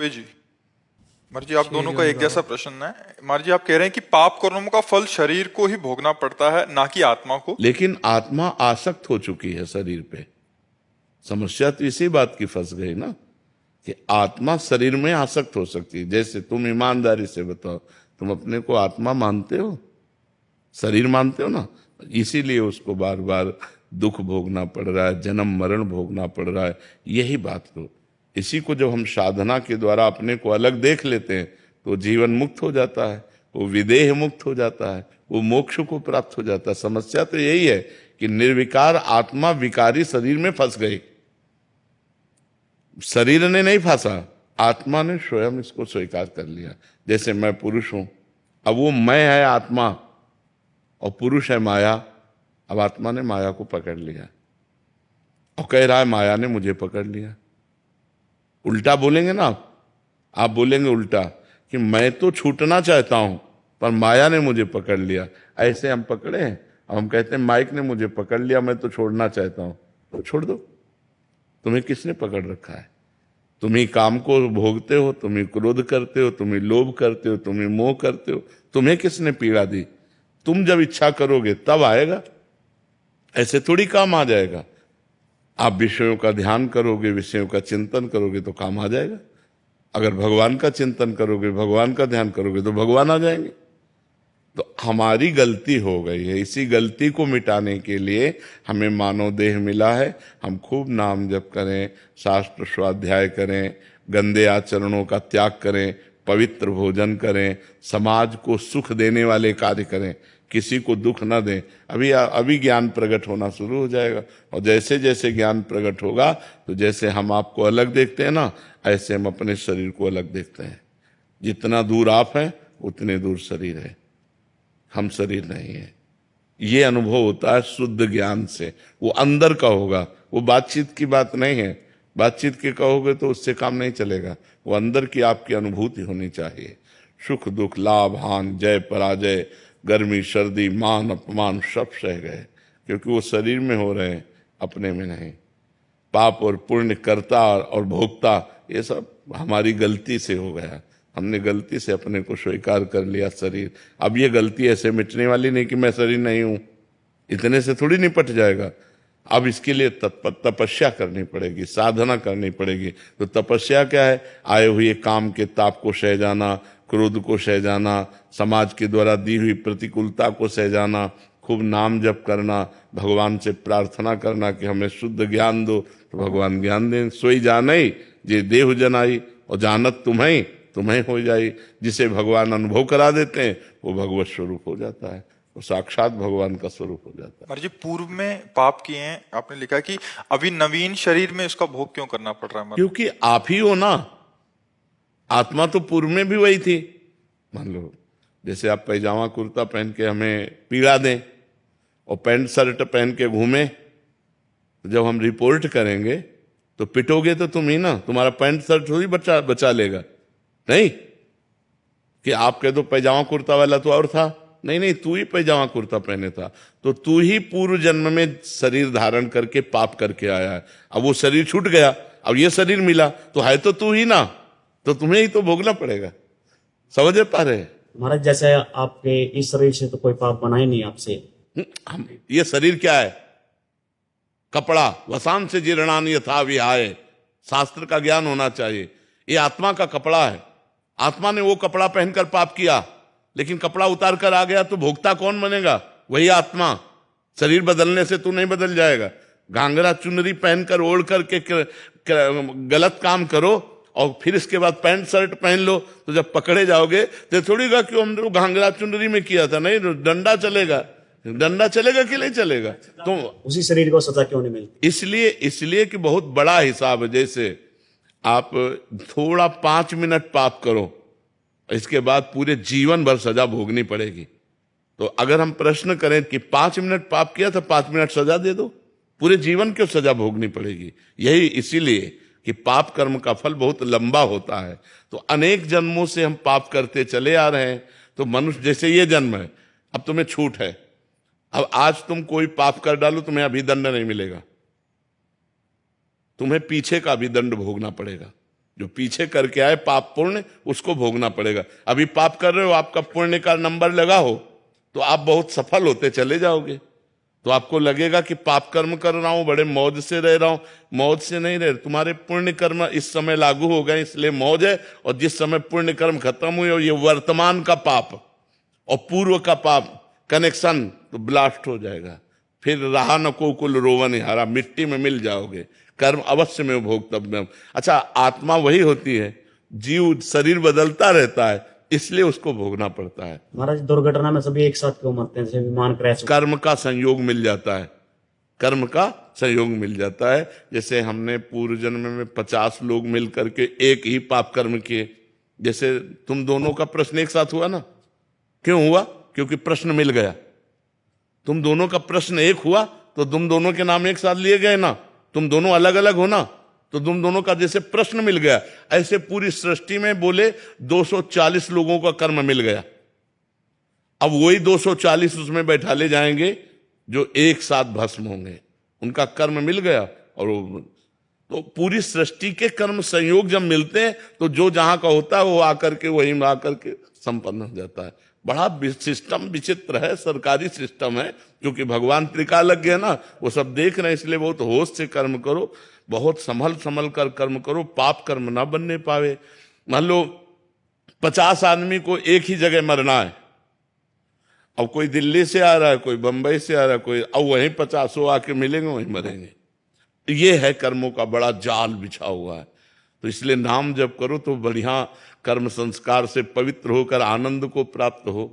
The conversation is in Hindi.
जी मार जी, आप दोनों का एक जैसा प्रश्न है। मार जी, आप कह रहे हैं कि पाप कर्मों का फल शरीर को ही भोगना पड़ता है, ना कि आत्मा को। लेकिन आत्मा आसक्त हो चुकी है शरीर पे। समस्या तो इसी बात की फंस गई ना कि आत्मा शरीर में आसक्त हो सकती है। जैसे तुम ईमानदारी से बताओ, तुम अपने को आत्मा मानते हो, शरीर मानते हो ना? इसीलिए उसको बार बार दुख भोगना पड़ रहा है, जन्म मरण भोगना पड़ रहा है। यही बात को, इसी को जब हम साधना के द्वारा अपने को अलग देख लेते हैं तो जीवन मुक्त हो जाता है, वो विदेह मुक्त हो जाता है, वो मोक्ष को प्राप्त हो जाता है। समस्या तो यही है कि निर्विकार आत्मा विकारी शरीर में फंस गई। शरीर ने नहीं फंसा, आत्मा ने स्वयं इसको स्वीकार कर लिया। जैसे मैं पुरुष हूं, अब वो मैं है आत्मा और पुरुष है माया। अब आत्मा ने माया को पकड़ लिया और कह रहा है माया ने मुझे पकड़ लिया। उल्टा बोलेंगे ना आप बोलेंगे उल्टा कि मैं तो छूटना चाहता हूं पर माया ने मुझे पकड़ लिया। ऐसे हम पकड़े हैं। अब हम कहते हैं माइक ने मुझे पकड़ लिया, मैं तो छोड़ना चाहता हूं। तो छोड़ दो। तुम्हें किसने पकड़ रखा है? तुम ही काम को भोगते हो, तुम ही क्रोध करते हो, तुम ही लोभ करते हो, तुम ही मोह करते हो। तुम्हें किसने पीड़ा दी? तुम जब इच्छा करोगे तब आएगा, ऐसे थोड़ी काम आ जाएगा। आप विषयों का ध्यान करोगे, विषयों का चिंतन करोगे तो काम आ जाएगा। अगर भगवान का चिंतन करोगे, भगवान का ध्यान करोगे तो भगवान आ जाएंगे। तो हमारी गलती हो गई है। इसी गलती को मिटाने के लिए हमें मानव देह मिला है। हम खूब नाम जप करें, शास्त्र स्वाध्याय करें, गंदे आचरणों का त्याग करें, पवित्र भोजन करें, समाज को सुख देने वाले कार्य करें, किसी को दुख न दें। अभी ज्ञान प्रकट होना शुरू हो जाएगा। और जैसे जैसे ज्ञान प्रकट होगा तो जैसे हम आपको अलग देखते हैं ना, ऐसे हम अपने शरीर को अलग देखते हैं। जितना दूर आप हैं उतने दूर शरीर है, हम शरीर नहीं है। ये अनुभव होता है शुद्ध ज्ञान से। वो अंदर का होगा, वो बातचीत की बात नहीं है। बातचीत के कहोगे तो उससे काम नहीं चलेगा। वो अंदर की आपकी अनुभूति होनी चाहिए। सुख दुख, लाभ हानि, जय पराजय, गर्मी सर्दी, मान अपमान सब सह गए, क्योंकि वो शरीर में हो रहे हैं, अपने में नहीं। पाप और पुण्य, कर्ता और भोक्ता, ये सब हमारी गलती से हो गया। हमने गलती से अपने को स्वीकार कर लिया शरीर। अब ये गलती ऐसे मिटने वाली नहीं कि मैं शरीर नहीं हूं, इतने से थोड़ी निपट जाएगा। अब इसके लिए तपस्या करनी पड़ेगी, साधना करनी पड़ेगी। तो तपस्या क्या है? आए हुए काम के ताप को सह जाना, क्रोध को सह जाना, समाज के द्वारा दी हुई प्रतिकूलता को सह जाना, खूब नाम जप करना, भगवान से प्रार्थना करना कि हमें शुद्ध ज्ञान दो, तो भगवान ज्ञान दें। सोई जाने जे देह जनाई, और जानत तुम्हें तुम्हें हो जाई। जिसे भगवान अनुभव करा देते हैं वो भगवत स्वरूप हो जाता है, वो साक्षात भगवान का स्वरूप हो जाता है। मार जी, पूर्व में पाप किए हैं, आपने लिखा कि अभी नवीन शरीर में इसका भोग क्यों करना पड़ रहा है। क्योंकि आप ही हो ना। आत्मा तो पूर्व में भी वही थी। मान लो जैसे आप पैजामा कुर्ता पहन के हमें पीड़ा दें और पैंट शर्ट पहन के घूमें, तो जब हम रिपोर्ट करेंगे तो पिटोगे तो तुम ही ना। तुम्हारा पैंट शर्ट थोड़ी बचा लेगा। नहीं कि आप कह दो पैजामा कुर्ता वाला तो और था। नहीं नहीं, तू ही पैजामा कुर्ता पहने था। तो तू ही पूर्व जन्म में शरीर धारण करके पाप करके आया है। अब वो शरीर छूट गया, अब ये शरीर मिला, तो है तो तू ही ना, तो तुम्हें ही तो भोगना पड़ेगा। समझ पा रहे? महाराज, जैसे आपके इस शरीर से तो कोई पाप बना ही नहीं आपसे। हम ये शरीर क्या है? कपड़ा। वसान से जीर्णान यथा विहाय। शास्त्र का ज्ञान होना चाहिए। ये आत्मा का कपड़ा है। आत्मा ने वो कपड़ा पहनकर पाप किया, लेकिन कपड़ा उतार कर आ गया तो भोक्ता कौन बनेगा? वही आत्मा। शरीर बदलने से तू नहीं बदल जाएगा। घाघरा चुनरी पहनकर ओढ़ करके गलत काम करो और फिर इसके बाद पैंट शर्ट पहन लो, तो जब पकड़े जाओगे तो थोड़ी गा कि हम लोग घाघरा चुनरी में किया था। नहीं, डंडा चलेगा। डंडा चलेगा कि नहीं चलेगा? तो उसी शरीर को सजा क्यों नहीं मिलती? इसलिए कि बहुत बड़ा हिसाब है। जैसे आप थोड़ा 5 मिनट पाप करो, इसके बाद पूरे जीवन भर सजा भोगनी पड़ेगी। तो अगर हम प्रश्न करें कि 5 मिनट पाप किया तो 5 मिनट सजा दे दो, पूरे जीवन क्यों सजा भोगनी पड़ेगी? यही इसीलिए कि पाप कर्म का फल बहुत लंबा होता है। तो अनेक जन्मों से हम पाप करते चले आ रहे हैं। तो मनुष्य जैसे ये जन्म है, अब तुम्हें छूट है। अब आज तुम कोई पाप कर डालो, तुम्हें अभिदंड नहीं मिलेगा, तुम्हें पीछे का अभिदंड भोगना पड़ेगा। जो पीछे करके आए पाप पुण्य, उसको भोगना पड़ेगा। अभी पाप कर रहे हो, आपका पुण्य का नंबर लगा हो तो आप बहुत सफल होते चले जाओगे। तो आपको लगेगा कि पाप कर्म कर रहा हूं, बड़े मौज से रह रहा हूं। मौज से नहीं रह, तुम्हारे पुण्य कर्म इस समय लागू हो गए इसलिए मौज है, और जिस समय पुण्य कर्म खत्म हुए और ये वर्तमान का पाप और पूर्व का पाप कनेक्शन तो ब्लास्ट हो जाएगा। फिर रहा न को कुल रोवन हारा, मिट्टी में मिल जाओगे। कर्म अवश्य में भोक्तव्यम। अच्छा, आत्मा वही होती है, जीव शरीर बदलता रहता है, इसलिए उसको भोगना पड़ता है। महाराज दुर्घटना में सभी एक साथ क्यों मरते हैं, जैसे विमान क्रैश? कर्म का संयोग मिल जाता है, कर्म का संयोग मिल जाता है। जैसे हमने पूर्व जन्म में 50 लोग मिल करके एक ही पाप कर्म किए। जैसे तुम दोनों का प्रश्न एक साथ हुआ ना, क्यों हुआ? क्योंकि प्रश्न मिल गया। तुम दोनों का प्रश्न एक हुआ तो तुम दोनों के नाम एक साथ लिए गए ना। तुम दोनों अलग अलग हो ना, तो तुम दोनों का जैसे प्रश्न मिल गया, ऐसे पूरी सृष्टि में बोले 240 लोगों का कर्म मिल गया। अब वही 240 उसमें बैठा ले जाएंगे जो एक साथ भस्म होंगे, उनका कर्म मिल गया। और तो पूरी सृष्टि के कर्म संयोग जब मिलते हैं तो जो जहां का होता है वो आकर के वहीं में आकर के संपन्न हो जाता है। बड़ा सिस्टम विचित्र है, सरकारी सिस्टम है, क्योंकि भगवान त्रिकालज्ञ है ना, वो सब देख रहे हैं। इसलिए बहुत होश से कर्म करो, बहुत संभल संभल कर कर्म करो, पाप कर्म ना बनने पावे। मान लो 50 आदमी को एक ही जगह मरना है, अब कोई दिल्ली से आ रहा है, कोई बंबई से आ रहा है, कोई, अब वहीं 50 आके मिलेंगे, वहीं मरेंगे। ये है कर्मों का बड़ा जाल बिछा हुआ है। तो इसलिए नाम जब करो तो बढ़िया कर्म संस्कार से पवित्र होकर आनंद को प्राप्त हो।